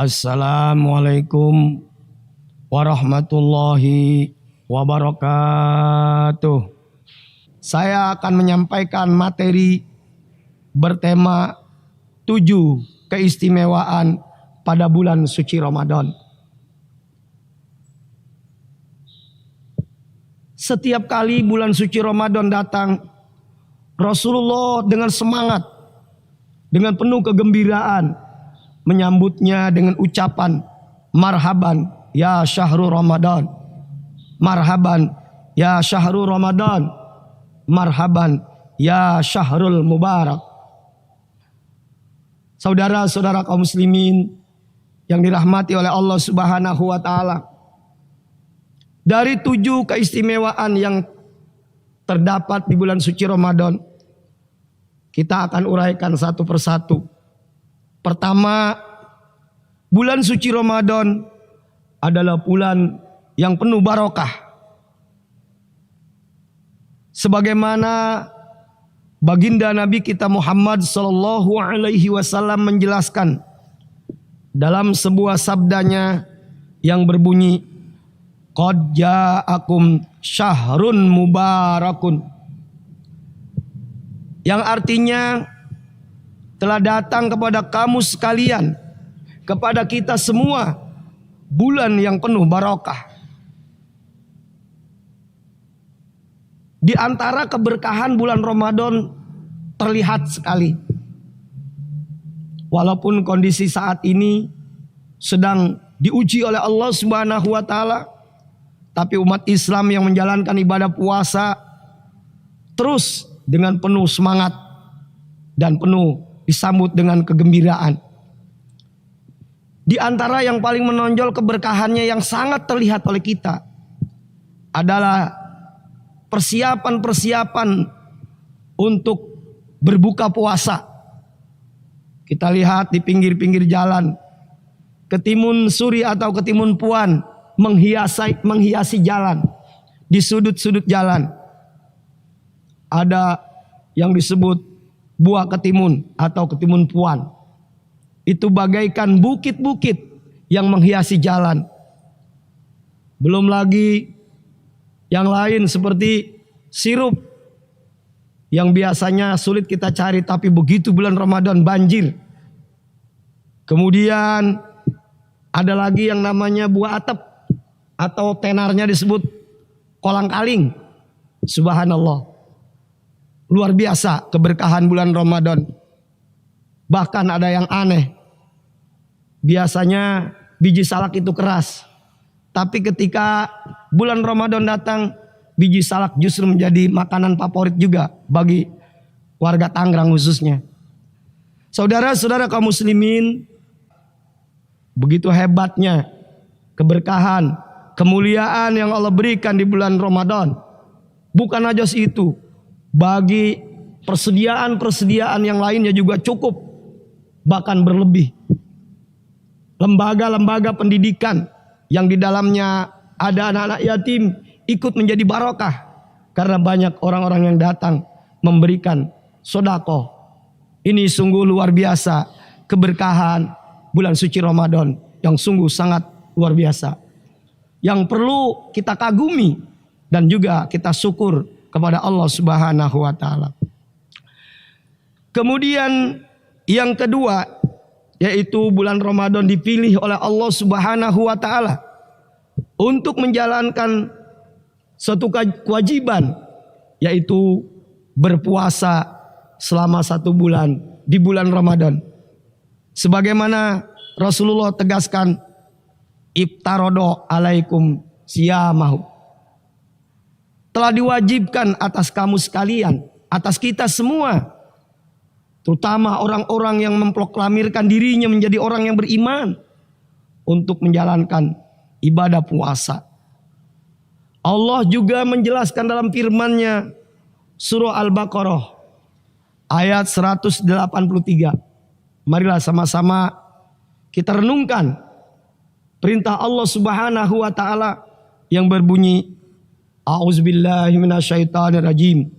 Assalamualaikum warahmatullahi wabarakatuh. Saya akan menyampaikan materi bertema 7 keistimewaan pada bulan suci Ramadan. Setiap kali bulan suci Ramadan datang, Rasulullah dengan semangat, dengan penuh kegembiraan menyambutnya dengan ucapan marhaban ya syahrul Ramadan, marhaban ya syahrul Ramadan, marhaban ya syahrul mubarak. Saudara-saudara kaum muslimin yang dirahmati oleh Allah Subhanahu wa taala, dari 7 keistimewaan yang terdapat di bulan suci Ramadan, kita akan uraikan satu persatu. Pertama, bulan suci Ramadan adalah bulan yang penuh barokah. Sebagaimana baginda Nabi kita Muhammad sallallahu alaihi wasallam menjelaskan dalam sebuah sabdanya yang berbunyi, qad ja'akum syahrun mubarakun, yang artinya telah datang kepada kamu sekalian, kepada kita semua, bulan yang penuh barokah. Di antara keberkahan bulan Ramadan terlihat sekali. Walaupun kondisi saat ini sedang diuji oleh Allah Subhanahu wa taala, tapi umat Islam yang menjalankan ibadah puasa terus dengan penuh semangat dan penuh disambut dengan kegembiraan. Di antara yang paling menonjol keberkahannya yang sangat terlihat oleh kita adalah persiapan-persiapan untuk berbuka puasa. Kita lihat di pinggir-pinggir jalan, ketimun suri atau ketimun puan menghiasi jalan. Di sudut-sudut jalan ada yang disebut buah ketimun atau ketimun puan. Itu bagaikan bukit-bukit yang menghiasi jalan. Belum lagi yang lain seperti sirup yang biasanya sulit kita cari, tapi begitu bulan Ramadan banjir. Kemudian ada lagi yang namanya buah atep atau tenarnya disebut kolang-kaling. Subhanallah. Luar biasa keberkahan bulan Ramadan. Bahkan ada yang aneh. Biasanya biji salak itu keras, tapi ketika bulan Ramadan datang, biji salak justru menjadi makanan favorit juga bagi warga Tangerang khususnya. Saudara-saudara kaum muslimin, begitu hebatnya keberkahan, kemuliaan yang Allah berikan di bulan Ramadan. Bukan aja itu, bagi persediaan-persediaan yang lainnya juga cukup, bahkan berlebih. Lembaga-lembaga pendidikan yang di dalamnya ada anak-anak yatim ikut menjadi barokah karena banyak orang-orang yang datang memberikan sedekah. Ini sungguh luar biasa keberkahan bulan suci Ramadan yang sungguh sangat luar biasa, yang perlu kita kagumi dan juga kita syukur kepada Allah Subhanahu wa taala. Kemudian yang kedua, yaitu bulan Ramadan dipilih oleh Allah Subhanahu wa taala untuk menjalankan suatu kewajiban, yaitu berpuasa selama 1 bulan di bulan Ramadan. Sebagaimana Rasulullah tegaskan, iftarodo alaikum siyamahu, telah diwajibkan atas kamu sekalian, atas kita semua, terutama orang-orang yang memproklamirkan dirinya menjadi orang yang beriman, untuk menjalankan ibadah puasa. Allah juga menjelaskan dalam firman-Nya surah Al-Baqarah ayat 183. Marilah sama-sama kita renungkan perintah Allah Subhanahu wa taala yang berbunyi, A'udzubillahi minasyaitonirrajim.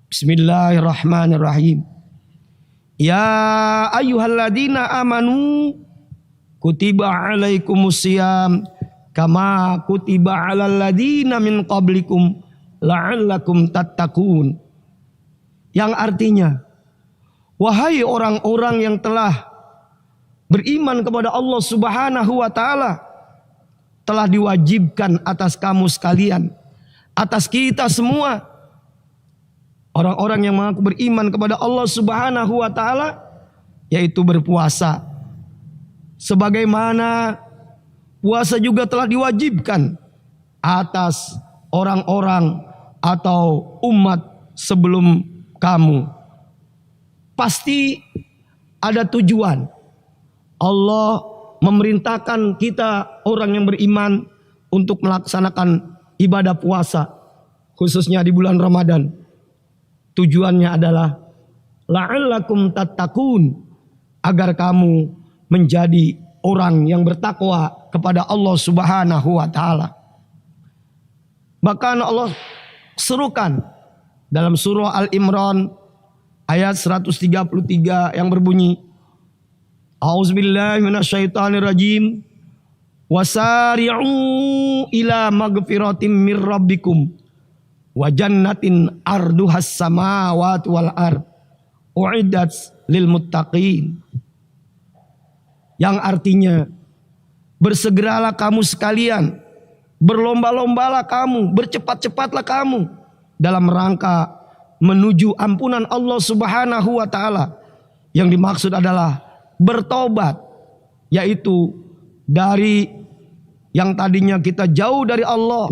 Bismillahirrahmanirrahim. Ya ayyuhalladzina amanu kutiba alaikumusiyam kama kutiba alal ladina min qablikum la'allakum tattaqun. Yang artinya, wahai orang-orang yang telah beriman kepada Allah Subhanahu wa taala, telah diwajibkan atas kamu sekalian, atas kita semua, orang-orang yang mengaku beriman kepada Allah Subhanahu wa taala, yaitu berpuasa. Sebagaimana puasa juga telah diwajibkan atas orang-orang atau umat sebelum kamu. Pasti ada tujuan. Allah memerintahkan kita orang yang beriman untuk melaksanakan ibadah puasa, khususnya di bulan Ramadan. Tujuannya adalah la'allakum tattaqun, agar kamu menjadi orang yang bertakwa kepada Allah Subhanahu wa taala. Bahkan Allah serukan dalam surah Al-Imran ayat 133 yang berbunyi, A'udzubillahi minasyaitonirrajim, wasari'u ila magfiratim mir rabbikum wa jannatin arduhas samawati wal ard uiddat lil muttaqin. Yang artinya, bersegeralah kamu sekalian, berlomba-lombalah kamu, bercepat-cepatlah kamu dalam rangka menuju ampunan Allah Subhanahu wa taala. Yang dimaksud adalah bertobat, yaitu dari yang tadinya kita jauh dari Allah,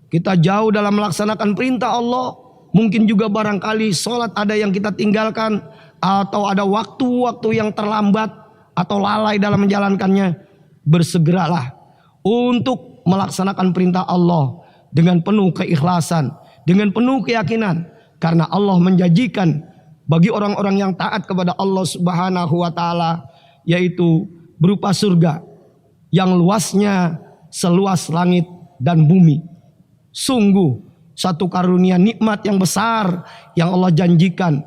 kita jauh dalam melaksanakan perintah Allah, mungkin juga barangkali sholat ada yang kita tinggalkan, atau ada waktu-waktu yang terlambat atau lalai dalam menjalankannya. Bersegeralah untuk melaksanakan perintah Allah dengan penuh keikhlasan, dengan penuh keyakinan, karena Allah menjanjikan bagi orang-orang yang taat kepada Allah Subhanahu wa taala, yaitu berupa surga yang luasnya seluas langit dan bumi. Sungguh satu karunia nikmat yang besar yang Allah janjikan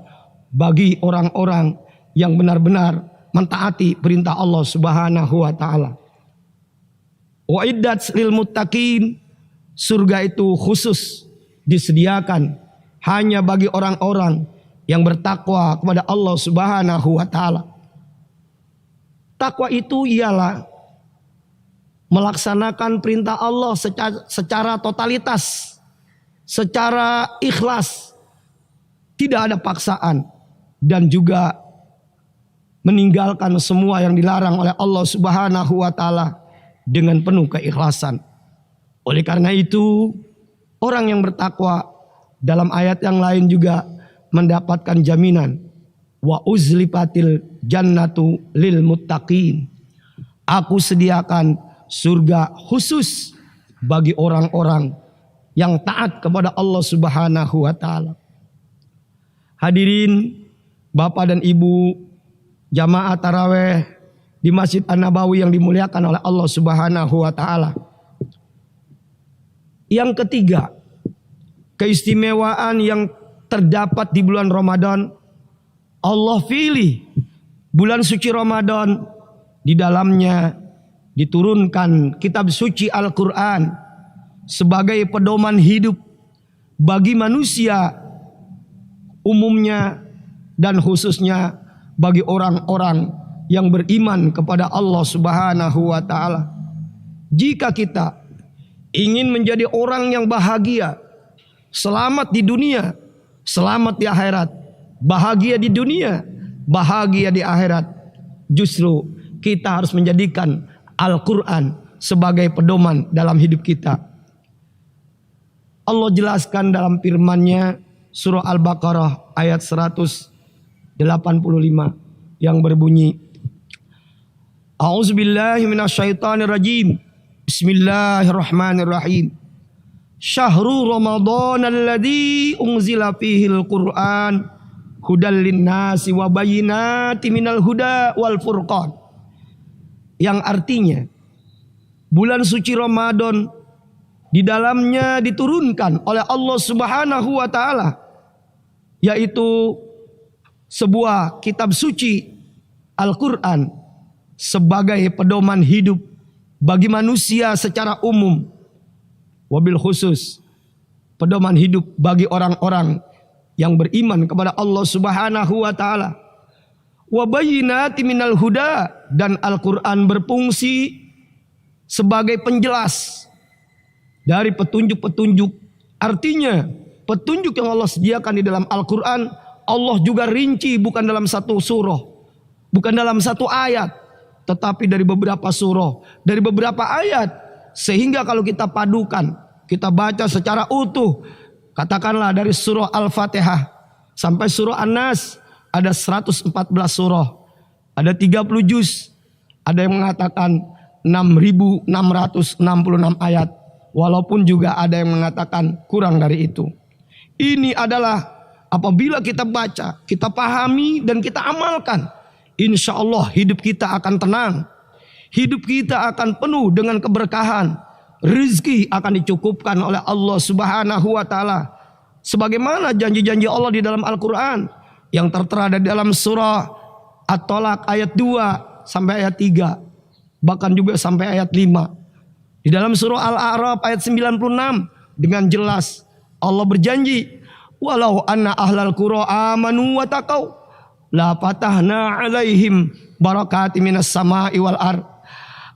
bagi orang-orang yang benar-benar mentaati perintah Allah Subhanahu wa taala. Wa'iddat lil muttaqin, surga itu khusus disediakan hanya bagi orang-orang yang bertakwa kepada Allah Subhanahu wa taala. Takwa itu ialah melaksanakan perintah Allah secara totalitas, secara ikhlas, tidak ada paksaan, dan juga meninggalkan semua yang dilarang oleh Allah Subhanahu wa taala dengan penuh keikhlasan. Oleh karena itu, orang yang bertakwa dalam ayat yang lain juga mendapatkan jaminan, wa uzlifatil jannatu lil muttaqin. Aku sediakan surga khusus bagi orang-orang yang taat kepada Allah Subhanahu wa taala. Hadirin Bapak dan Ibu jamaah taraweh di Masjid An-Nabawi yang dimuliakan oleh Allah Subhanahu wa taala. Yang ketiga, keistimewaan yang terdapat di bulan Ramadan, Allah pilih bulan suci Ramadan, di dalamnya diturunkan kitab suci Al-Quran sebagai pedoman hidup bagi manusia umumnya dan khususnya bagi orang-orang yang beriman kepada Allah Subhanahu wa taala. Jika kita ingin menjadi orang yang bahagia, selamat di dunia, selamat di akhirat, bahagia di dunia, bahagia di akhirat, justru kita harus menjadikan Al-Quran sebagai pedoman dalam hidup kita. Allah jelaskan dalam firman-Nya surah Al-Baqarah ayat 185 yang berbunyi, A'udzubillahi minasyaitonirrajim. Bismillahirrahmanirrahim. Syahrul Ramadan alladzi unzila fihil Qur'an hudal linnasi wa bayyinatin minal huda wal furqan. Yang artinya, bulan suci Ramadan di dalamnya diturunkan oleh Allah Subhanahu wa taala, yaitu sebuah kitab suci Al-Quran sebagai pedoman hidup bagi manusia secara umum, wabil khusus pedoman hidup bagi orang-orang yang beriman kepada Allah Subhanahu wa taala. Wa bayyinati minal huda, dan Al-Qur'an berfungsi sebagai penjelas dari petunjuk-petunjuk. Artinya petunjuk yang Allah sediakan di dalam Al-Quran, Allah juga rinci bukan dalam satu surah, bukan dalam satu ayat, tetapi dari beberapa surah, dari beberapa ayat. Sehingga kalau kita padukan, kita baca secara utuh, katakanlah dari surah Al-Fatihah sampai surah An-Nas, ada 114 surah, ada 30 juz, ada yang mengatakan 6.666 ayat, walaupun juga ada yang mengatakan kurang dari itu. Ini adalah apabila kita baca, kita pahami dan kita amalkan, insya Allah hidup kita akan tenang, hidup kita akan penuh dengan keberkahan, rezeki akan dicukupkan oleh Allah Subhanahu wa taala, sebagaimana janji-janji Allah di dalam Al-Quran yang tertera di dalam surah At-Tolak ayat 2 sampai ayat 3, bahkan juga sampai ayat 5. Di dalam surah Al-A'raf ayat 96 dengan jelas Allah berjanji, walau anna ahlal qura amanu wa taqau la fatahna alaihim barakati minas sama'i wal ard.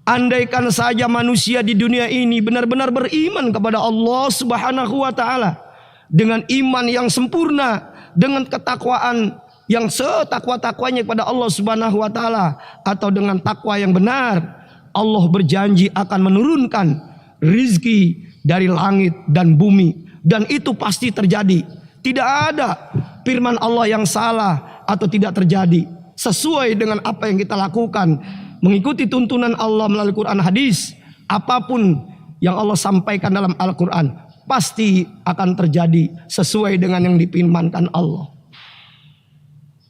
Andaikan saja manusia di dunia ini benar-benar beriman kepada Allah Subhanahu wa taala dengan iman yang sempurna, dengan ketakwaan yang setakwa-takwanya kepada Allah Subhanahu wa taala, atau dengan takwa yang benar, Allah berjanji akan menurunkan rizki dari langit dan bumi, dan itu pasti terjadi. Tidak ada firman Allah yang salah atau tidak terjadi. Sesuai dengan apa yang kita lakukan, mengikuti tuntunan Allah melalui Quran hadis, apapun yang Allah sampaikan dalam Al-Quran pasti akan terjadi sesuai dengan yang difirmankan Allah.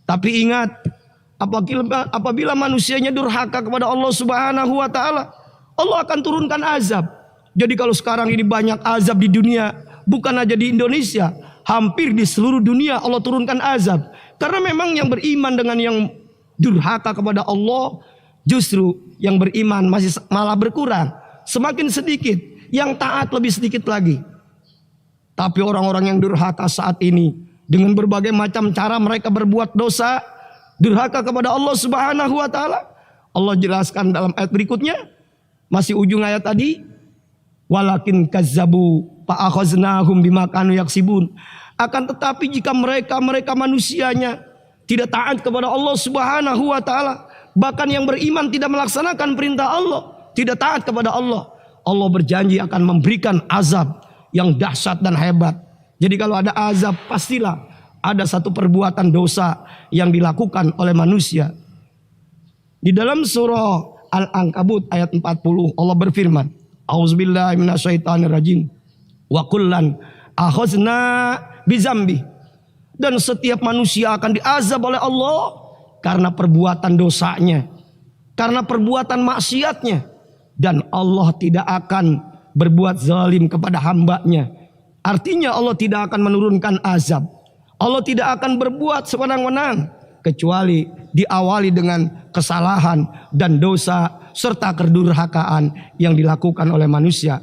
Tapi ingat, apabila manusianya durhaka kepada Allah Subhanahu wa taala, Allah akan turunkan azab. Jadi kalau sekarang ini banyak azab di dunia, bukan aja di Indonesia, hampir di seluruh dunia Allah turunkan azab. Karena memang yang beriman dengan yang durhaka kepada Allah, justru yang beriman masih malah berkurang, semakin sedikit, yang taat lebih sedikit lagi. Tapi orang-orang yang durhaka saat ini, dengan berbagai macam cara mereka berbuat dosa, durhaka kepada Allah Subhanahu wa taala. Allah jelaskan dalam ayat berikutnya, masih ujung ayat tadi, walakin kazzabu fa akhaznahum bima kanu yaksibun. Akan tetapi jika mereka manusianya tidak taat kepada Allah Subhanahu wa taala, bahkan yang beriman tidak melaksanakan perintah Allah, tidak taat kepada Allah, Allah berjanji akan memberikan azab yang dahsyat dan hebat. Jadi kalau ada azab, pastilah ada satu perbuatan dosa yang dilakukan oleh manusia. Di dalam surah Al-Ankabut ayat 40 Allah berfirman, A'udzubillahi minasyaitonirrajim. Wa kullan akhazna bizambi. Dan setiap manusia akan diazab oleh Allah karena perbuatan dosanya, karena perbuatan maksiatnya. Dan Allah tidak akan berbuat zalim kepada hambanya. Artinya Allah tidak akan menurunkan azab. Allah tidak akan berbuat sewenang-wenang, kecuali diawali dengan kesalahan dan dosa serta kedurhakaan yang dilakukan oleh manusia.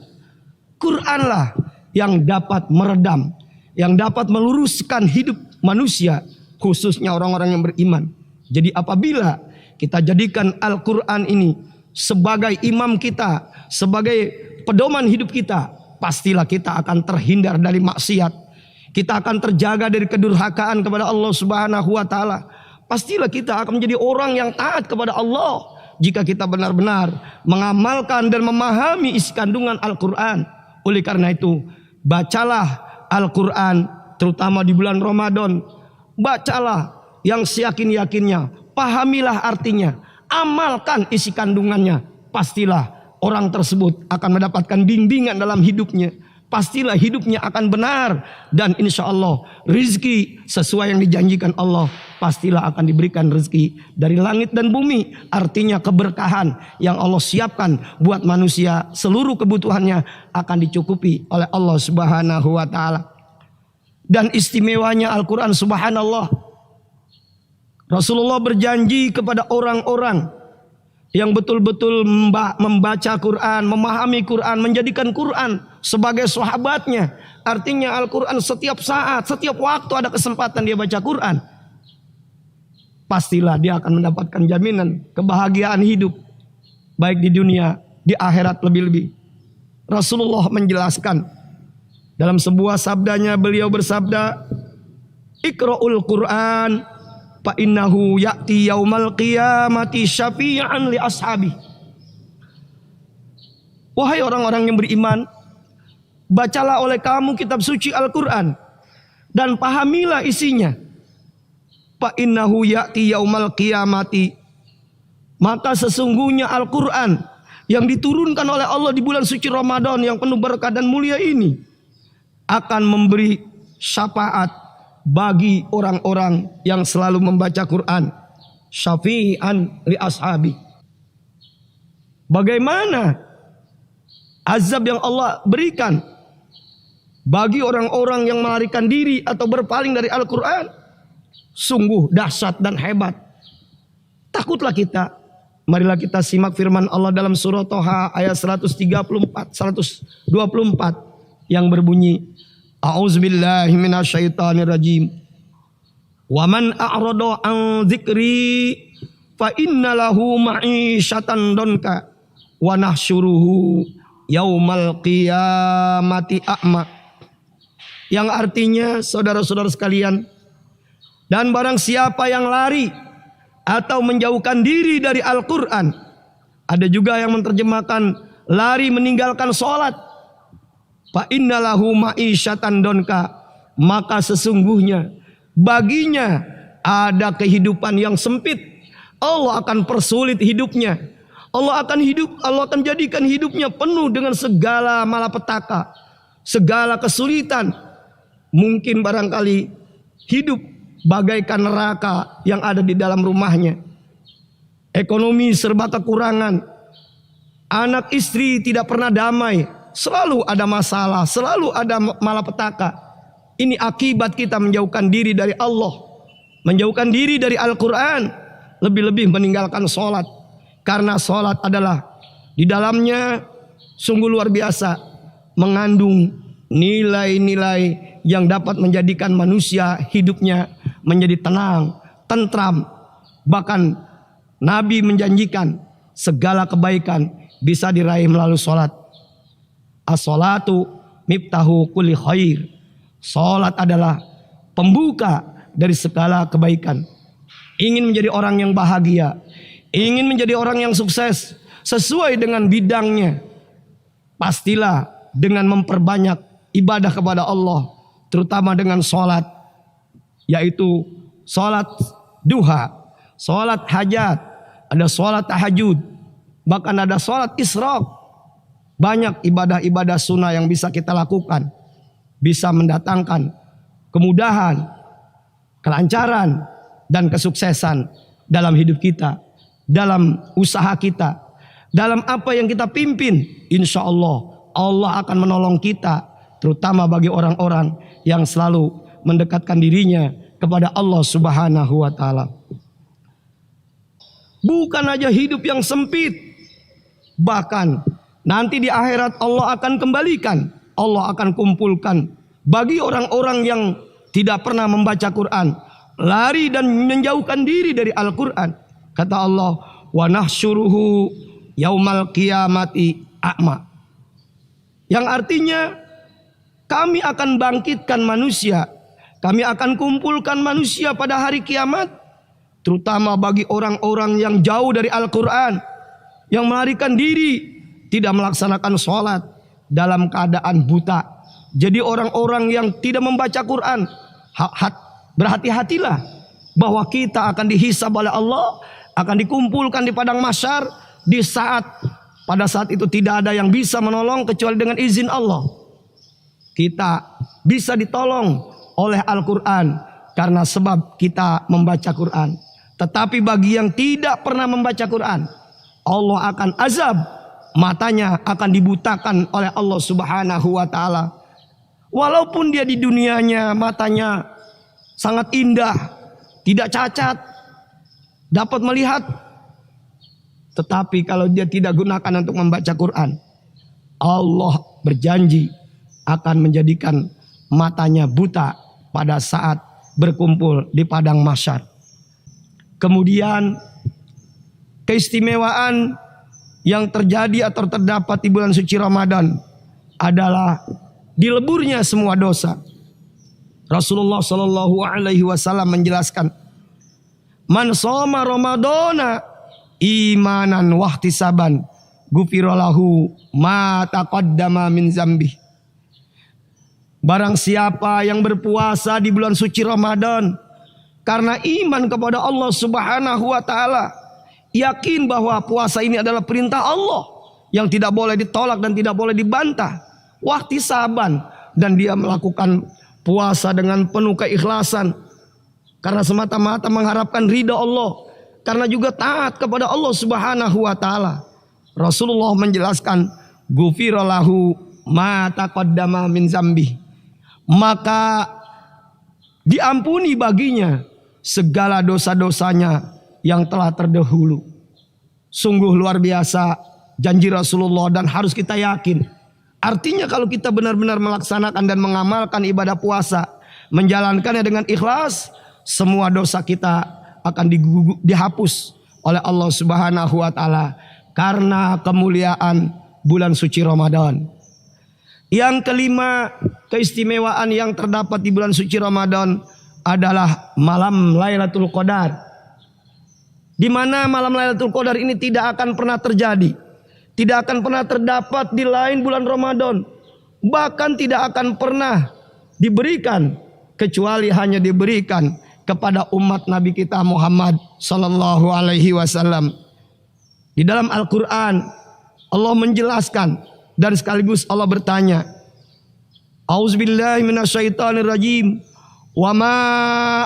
Quranlah yang dapat meredam, yang dapat meluruskan hidup manusia, khususnya orang-orang yang beriman. Jadi apabila kita jadikan Al-Quran ini sebagai imam kita, sebagai pedoman hidup kita, pastilah kita akan terhindar dari maksiat. Kita akan terjaga dari kedurhakaan kepada Allah Subhanahu wa taala. Pastilah kita akan menjadi orang yang taat kepada Allah jika kita benar-benar mengamalkan dan memahami isi kandungan Al-Quran. Oleh karena itu, bacalah Al-Quran terutama di bulan Ramadan. Bacalah yang seyakin-yakinnya, pahamilah artinya, amalkan isi kandungannya. Pastilah orang tersebut akan mendapatkan bimbingan dalam hidupnya. Pastilah hidupnya akan benar. Dan insya Allah rizki sesuai yang dijanjikan Allah, pastilah akan diberikan rezeki dari langit dan bumi. Artinya keberkahan yang Allah siapkan buat manusia, seluruh kebutuhannya akan dicukupi oleh Allah Subhanahu wa ta'ala. Dan istimewanya Al-Quran, subhanallah, Rasulullah berjanji kepada orang-orang yang betul-betul membaca Quran, memahami Quran, menjadikan Quran sebagai sahabatnya. Artinya Al-Quran setiap saat, setiap waktu ada kesempatan dia baca Quran, pastilah dia akan mendapatkan jaminan kebahagiaan hidup, baik di dunia, di akhirat lebih-lebih. Rasulullah menjelaskan dalam sebuah sabdanya, beliau bersabda, "Iqra'ul Quran fa innahu ya'ti yaumal qiyamati syafi'an li ashabi." Wahai orang-orang yang beriman, bacalah oleh kamu kitab suci Al-Quran dan pahamilah isinya. Fa innahu ya'ti yaumal qiyamati, maka sesungguhnya Al-Quran yang diturunkan oleh Allah di bulan suci Ramadan yang penuh berkah dan mulia ini akan memberi syafaat bagi orang-orang yang selalu membaca Quran. Syafi'an li ashabi. Bagaimana azab yang Allah berikan bagi orang-orang yang melarikan diri atau berpaling dari Al-Quran, sungguh dahsyat dan hebat. Takutlah kita. Marilah kita simak firman Allah dalam surah Toha ayat 124 yang berbunyi, A'udzubillahi minasyaitonirrajim. Wa man a'rada an dzikri fa innalahu ma'isyatan donka wa nahsyuruhu yaumal qiyamati a'ma. Yang artinya, saudara-saudara sekalian, dan barang siapa yang lari atau menjauhkan diri dari Al-Quran, ada juga yang menerjemahkan lari meninggalkan sholat, fa innalahu ma'isyatan donka, maka sesungguhnya baginya ada kehidupan yang sempit. Allah akan persulit hidupnya. Allah akan jadikan hidupnya penuh dengan segala malapetaka, segala kesulitan. Mungkin barangkali hidup bagaikan neraka yang ada di dalam rumahnya. Ekonomi serba kekurangan. Anak istri tidak pernah damai. Selalu ada masalah, selalu ada malapetaka. Ini akibat kita menjauhkan diri dari Allah, menjauhkan diri dari Al-Quran, lebih-lebih meninggalkan sholat. Karena sholat adalah di dalamnya sungguh luar biasa, mengandung nilai-nilai yang dapat menjadikan manusia hidupnya menjadi tenang, tentram. Bahkan Nabi menjanjikan segala kebaikan bisa diraih melalui sholat. As-sholatu miftahu kulli khair. Sholat adalah pembuka dari segala kebaikan. Ingin menjadi orang yang bahagia, ingin menjadi orang yang sukses sesuai dengan bidangnya, pastilah dengan memperbanyak ibadah kepada Allah, terutama dengan sholat, yaitu sholat duha, sholat hajat, ada sholat tahajud, bahkan ada sholat isyraq. Banyak ibadah-ibadah sunnah yang bisa kita lakukan, bisa mendatangkan kemudahan, kelancaran, dan kesuksesan dalam hidup kita, dalam usaha kita, dalam apa yang kita pimpin. Insya Allah, Allah akan menolong kita, terutama bagi orang-orang yang selalu mendekatkan dirinya kepada Allah Subhanahu wa Ta'ala. Bukan aja hidup yang sempit, bahkan nanti di akhirat Allah akan kembalikan, Allah akan kumpulkan bagi orang-orang yang tidak pernah membaca Quran, lari dan menjauhkan diri dari Al-Quran. Kata Allah, wa nahsyuruhu yaumal qiyamati a'ma. Yang artinya kami akan bangkitkan manusia, kami akan kumpulkan manusia pada hari kiamat, terutama bagi orang-orang yang jauh dari Al-Quran, yang melarikan diri, tidak melaksanakan sholat, dalam keadaan buta. Jadi orang-orang yang tidak membaca Quran, berhati-hatilah bahwa kita akan dihisab oleh Allah, akan dikumpulkan di padang mahsyar pada saat itu tidak ada yang bisa menolong kecuali dengan izin Allah. Kita bisa ditolong oleh Al-Quran karena sebab kita membaca Quran. Tetapi bagi yang tidak pernah membaca Quran, Allah akan azab, matanya akan dibutakan oleh Allah Subhanahu wa Ta'ala. Walaupun dia di dunianya matanya sangat indah, tidak cacat, dapat melihat Tetapi kalau dia tidak gunakan untuk membaca Quran, Allah berjanji akan menjadikan matanya buta pada saat berkumpul di padang mahsyar. Kemudian keistimewaan yang terjadi atau terdapat di bulan suci Ramadan adalah dileburnya semua dosa. Rasulullah Shallallahu Alaihi Wasallam menjelaskan, man shoma Ramadana imanan wahtisaban gufirolahu ma taqaddama min zambi. Barang siapa yang berpuasa di bulan suci Ramadan karena iman kepada Allah Subhanahu wa taala, yakin bahwa puasa ini adalah perintah Allah yang tidak boleh ditolak dan tidak boleh dibantah, wahtisaban, dan dia melakukan puasa dengan penuh keikhlasan karena semata-mata mengharapkan ridha Allah, karena juga taat kepada Allah Subhanahu wa taala. Rasulullah menjelaskan, ghufira lahu ma taqaddama min zambi. Maka diampuni baginya segala dosa-dosanya yang telah terdahulu. Sungguh luar biasa janji Rasulullah dan harus kita yakin. Artinya kalau kita benar-benar melaksanakan dan mengamalkan ibadah puasa, menjalankannya dengan ikhlas, semua dosa kita akan dihapus oleh Allah Subhanahu wa taala karena kemuliaan bulan suci Ramadan. Yang kelima, keistimewaan yang terdapat di bulan suci Ramadan adalah malam Lailatul Qadar. Di mana malam Lailatul Qadar ini tidak akan pernah terjadi, tidak akan pernah terdapat di lain bulan Ramadan, bahkan tidak akan pernah diberikan kecuali hanya diberikan kepada umat Nabi kita Muhammad sallallahu alaihi wasallam. Di dalam Al-Qur'an Allah menjelaskan dan sekaligus Allah bertanya, Auzubillahi minasyaitonirrajim, wa ma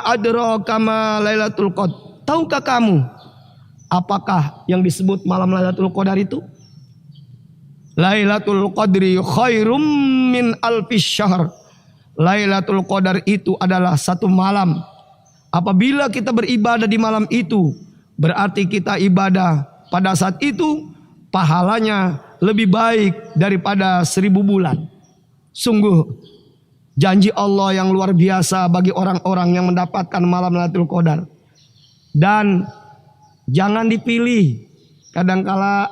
adraka ma Lailatul Qadar. Tahukah kamu apakah yang disebut malam Lailatul Qadar itu? Lailatul Qadri khairum min alfis syahr. Lailatul Qadar itu adalah satu malam. Apabila kita beribadah di malam itu, berarti kita ibadah pada saat itu pahalanya lebih baik daripada 1000 bulan. Sungguh janji Allah yang luar biasa bagi orang-orang yang mendapatkan malam Lailatul Qadar. Dan jangan dipilih. Kadangkala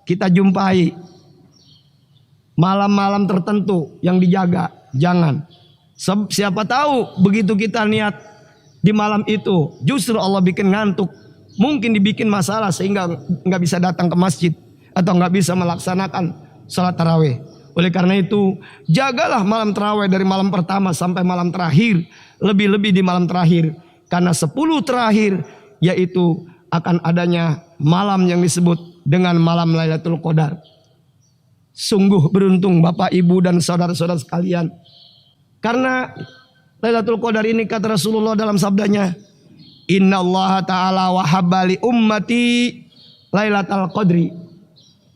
kita jumpai malam-malam tertentu yang dijaga. Jangan. Siapa tahu begitu kita niat di malam itu, justru Allah bikin ngantuk. Mungkin dibikin masalah sehingga nggak bisa datang ke masjid atau nggak bisa melaksanakan sholat tarawih. Oleh karena itu, jagalah malam tarawih dari malam pertama sampai malam terakhir. Lebih-lebih di malam terakhir. Karena 10 terakhir yaitu akan adanya malam yang disebut dengan malam Lailatul Qadar. Sungguh beruntung Bapak, Ibu, dan saudara-saudara sekalian. Karena Lailatul Qadar ini kata Rasulullah dalam sabdanya, Inna Allah ta'ala wahabba li ummati Lailatul Qadri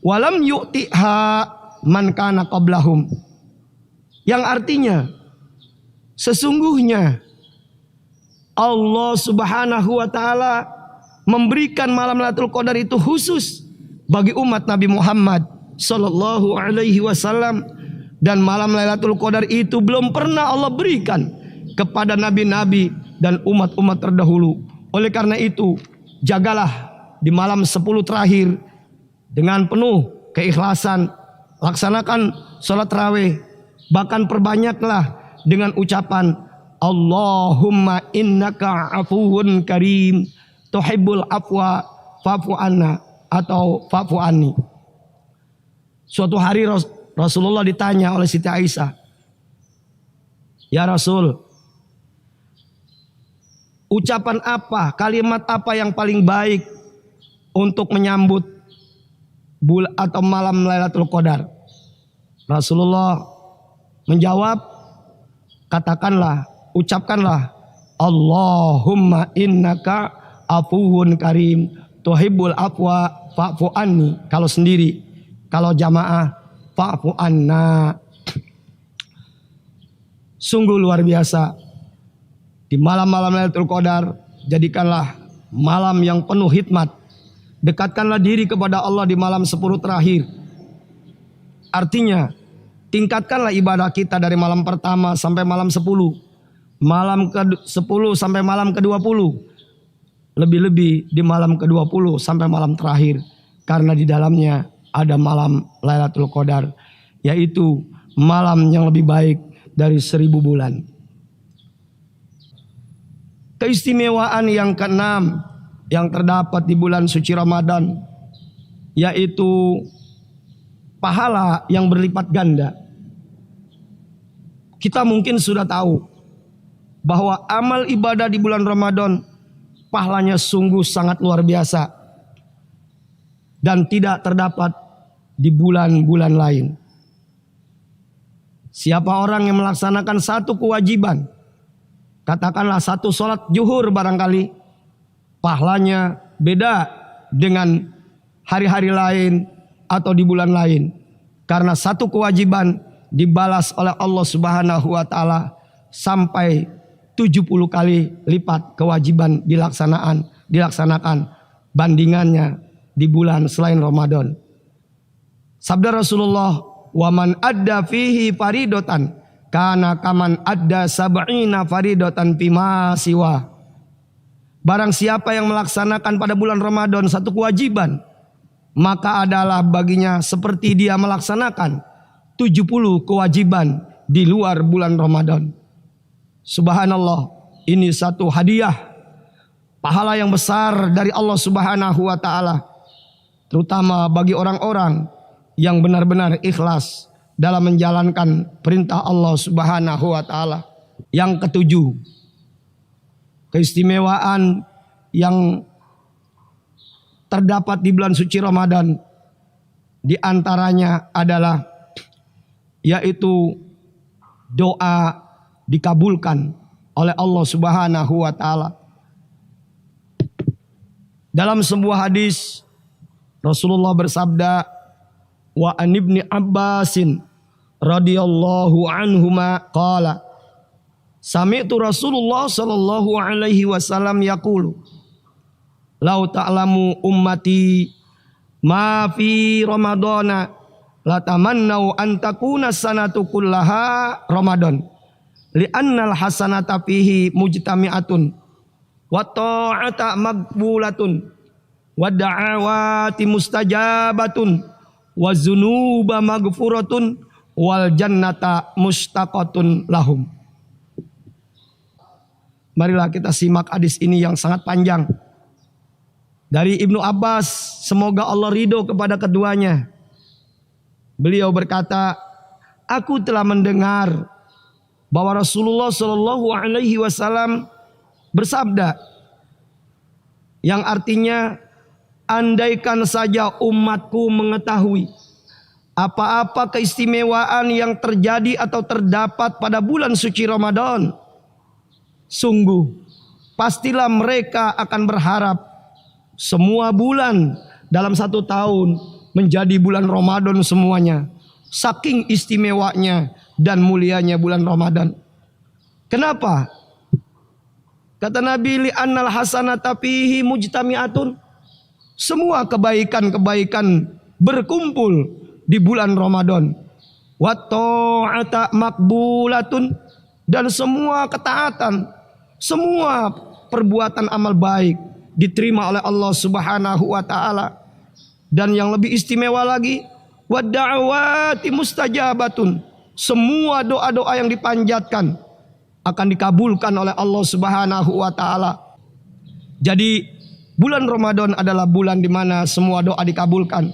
walam yu'tiha man kana qablahum. Yang artinya sesungguhnya Allah Subhanahu wa taala memberikan malam Lailatul Qadar itu khusus bagi umat Nabi Muhammad sallallahu alaihi wasallam, dan malam Lailatul Qadar itu belum pernah Allah berikan kepada nabi-nabi dan umat-umat terdahulu. Oleh karena itu, jagalah di malam 10 terakhir dengan penuh keikhlasan, laksanakan sholat tarawih, bahkan perbanyaklah dengan ucapan Allahumma innaka afuwun karim tuhibbul afwa fa'fu anna atau fa'fu anni. Suatu hari Rasulullah ditanya oleh Siti Aisyah, ya Rasul, ucapan apa, kalimat apa yang paling baik untuk menyambut bulan atau malam Lailatul Qadar? Rasulullah menjawab, katakanlah, ucapkanlah Allahumma innaka afuwun karim tuhibbul afwa fa'fu anni. Kalau sendiri, kalau jamaah fa'fu anna. Sungguh luar biasa. Di malam-malam Lailatul Qadar, jadikanlah malam yang penuh hikmat, Dekatkanlah diri kepada Allah di malam 10 terakhir. Artinya, tingkatkanlah ibadah kita dari malam pertama sampai malam 10. Malam ke-10 sampai malam ke-20. Lebih-lebih di malam ke-20 sampai malam terakhir. Karena di dalamnya ada malam Lailatul Qadar. Yaitu malam yang lebih baik dari 1000 bulan. Keistimewaan yang keenam yang terdapat di bulan suci Ramadan, yaitu pahala yang berlipat ganda. Kita mungkin sudah tahu bahwa amal ibadah di bulan Ramadan pahalanya sungguh sangat luar biasa dan tidak terdapat di bulan-bulan lain. Siapa orang yang melaksanakan satu kewajiban, katakanlah satu sholat zuhur barangkali, pahalanya beda dengan hari-hari lain atau di bulan lain. Karena satu kewajiban dibalas oleh Allah Subhanahu wa taala sampai 70 kali lipat kewajiban dilaksanakan bandingannya di bulan selain Ramadan. Sabda Rasulullah, "Wa man adda fihi faridatan kana kaman adda sab'ina faridatan fima siwa." Barang siapa yang melaksanakan pada bulan Ramadan satu kewajiban, maka adalah baginya seperti dia melaksanakan 70 kewajiban di luar bulan Ramadan. Subhanallah, ini satu hadiah pahala yang besar dari Allah Subhanahu wa taala, terutama bagi orang-orang yang benar-benar ikhlas dalam menjalankan perintah Allah Subhanahu wa taala. Yang ketujuh, keistimewaan yang terdapat di bulan suci Ramadan, di antaranya adalah yaitu doa dikabulkan oleh Allah Subhanahu wa taala. Dalam sebuah hadis Rasulullah bersabda, "Wa an ibni Abbasin radhiyallahu anhuma qala, sami'tu Rasulullah sallallahu alaihi wasallam yaqulu, lau ta'lamu ummati ma fi ramadana latamannau an takuna sanatu kullaha Ramadan li'annal hasanata fihi mujtami'atun wa ta'ata maqbulatun wa da'awati mustajabatun wa zunuba maghfuratun wal jannata mustaqatun lahum." Marilah kita simak hadis ini yang sangat panjang dari Ibnu Abbas, semoga Allah ridho kepada keduanya. Beliau berkata, "Aku telah mendengar bahwa Rasulullah Shallallahu Alaihi Wasallam bersabda, yang artinya, andaikan saja umatku mengetahui apa-apa keistimewaan yang terjadi atau terdapat pada bulan suci Ramadan, sungguh pastilah mereka akan berharap semua bulan dalam satu tahun menjadi bulan Ramadan semuanya. Saking istimewanya dan mulianya bulan Ramadan. Kenapa? Kata Nabi, li'annal hasanata fihi mujtami'atun. Semua kebaikan-kebaikan berkumpul di bulan Ramadan. Wa ta'ata maqbulatun, dan semua ketaatan, semua perbuatan amal baik diterima oleh Allah Subhanahu wa taala. Dan yang lebih istimewa lagi, wa da'awati mustajabatun. Semua doa-doa yang dipanjatkan akan dikabulkan oleh Allah Subhanahu wa taala. Jadi bulan Ramadan adalah bulan di mana semua doa dikabulkan.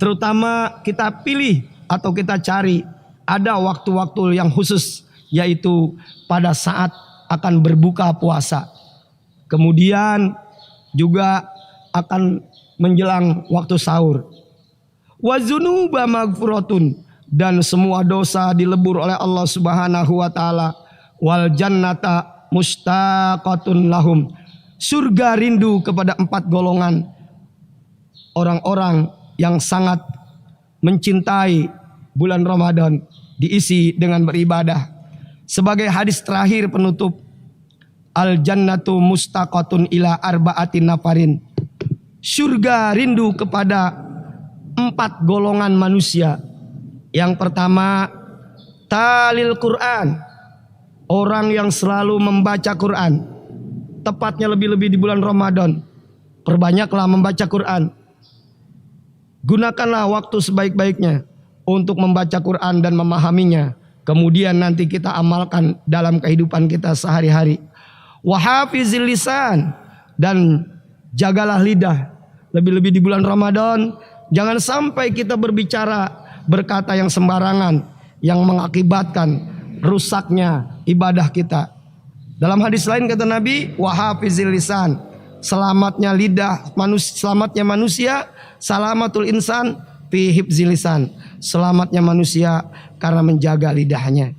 Terutama kita pilih atau kita cari ada waktu-waktu yang khusus, yaitu pada saat akan berbuka puasa. Kemudian juga akan menjelang waktu sahur. Wa dzunuba maghfuratun, dan semua dosa dilebur oleh Allah Subhanahu wa taala. Wal jannata mustaqatun lahum, surga rindu kepada 4 golongan orang-orang yang sangat mencintai bulan Ramadan, diisi dengan beribadah. Sebagai hadis terakhir penutup, al jannatu mustaqatun ila arba'atin nafarin, Surga rindu kepada 4 golongan manusia. Yang pertama, talil Quran, orang yang selalu membaca Quran. Tepatnya lebih-lebih di bulan Ramadan. Perbanyaklah membaca Quran. Gunakanlah waktu sebaik-baiknya untuk membaca Quran dan memahaminya. Kemudian nanti kita amalkan dalam kehidupan kita sehari-hari. Wahafizil lisan, dan jagalah lidah. Lebih-lebih di bulan Ramadan, jangan sampai kita berkata yang sembarangan yang mengakibatkan rusaknya ibadah kita. Dalam hadis lain kata Nabi, wahafizil lisan, selamatnya lidah selamatnya manusia, salamatul insan fi hifzil lisan, selamatnya manusia karena menjaga lidahnya.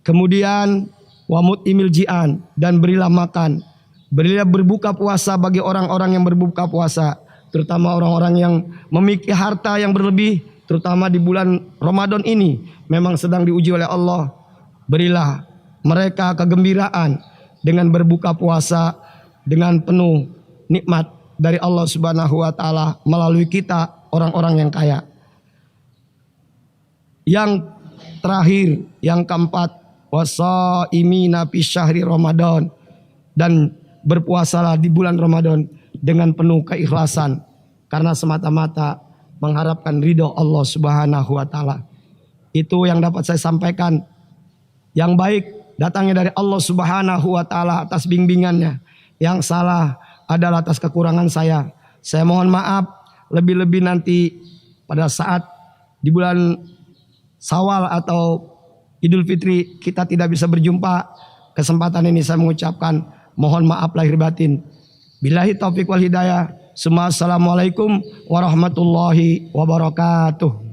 Kemudian wamut imil jian, dan berilah makan, berilah berbuka puasa bagi orang-orang yang berbuka puasa, terutama orang-orang yang memiliki harta yang berlebih, terutama di bulan Ramadan ini memang sedang diuji oleh Allah. Berilah mereka kegembiraan dengan berbuka puasa dengan penuh nikmat dari Allah Subhanahu wa taala melalui kita orang-orang yang kaya. Yang terakhir, yang keempat, wasaimina fi syahri Ramadan, dan berpuasalah di bulan Ramadan dengan penuh keikhlasan karena semata-mata mengharapkan ridho Allah Subhanahu wa taala. Itu yang dapat saya sampaikan. Yang baik datangnya dari Allah Subhanahu wa taala atas bimbingannya. Yang salah adalah atas kekurangan saya. Saya mohon maaf, lebih-lebih nanti pada saat di bulan Syawal atau Idul Fitri kita tidak bisa berjumpa. Kesempatan ini saya mengucapkan mohon maaf lahir batin. Billahi taufik wal hidayah. Assalamualaikum warahmatullahi wabarakatuh.